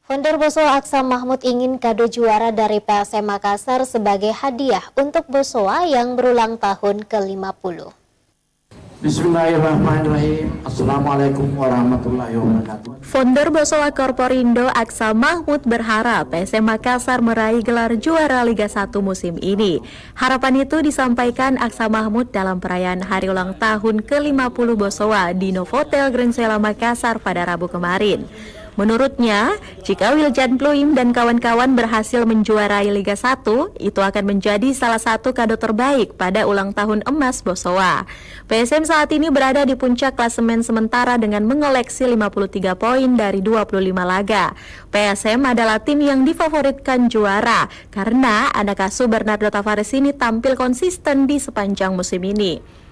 Founder Bosowa Aksa Mahmud ingin kado juara dari PSM Makassar sebagai hadiah untuk Bosowa yang berulang tahun ke-50. Bismillahirrahmanirrahim. Assalamualaikum warahmatullahi wabarakatuh. Founder Bosowa Korporindo Aksa Mahmud berharap PSM Makassar meraih gelar juara Liga 1 musim ini. Harapan itu disampaikan Aksa Mahmud dalam perayaan hari ulang tahun ke-50 Bosowa di Novotel Grand Sela Makassar pada Rabu kemarin. Menurutnya, jika Wiljan Pluim dan kawan-kawan berhasil menjuarai Liga 1, itu akan menjadi salah satu kado terbaik pada ulang tahun emas Bosowa. PSM saat ini berada di puncak klasemen sementara dengan mengoleksi 53 poin dari 25 laga. PSM adalah tim yang difavoritkan juara karena anak asuh Bernardo Tavares ini tampil konsisten di sepanjang musim ini.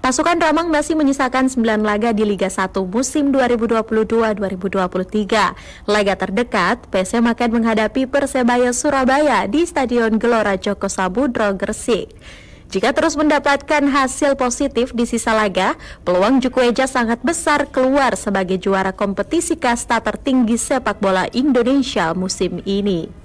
Pasukan Ramang masih menyisakan 9 laga di Liga 1 musim 2022-2023. Laga terdekat, PSM akan menghadapi Persebaya Surabaya di Stadion Gelora Joko Sabudro, Gresik. Jika terus mendapatkan hasil positif di sisa laga, peluang Jukueja sangat besar keluar sebagai juara kompetisi kasta tertinggi sepak bola Indonesia musim ini.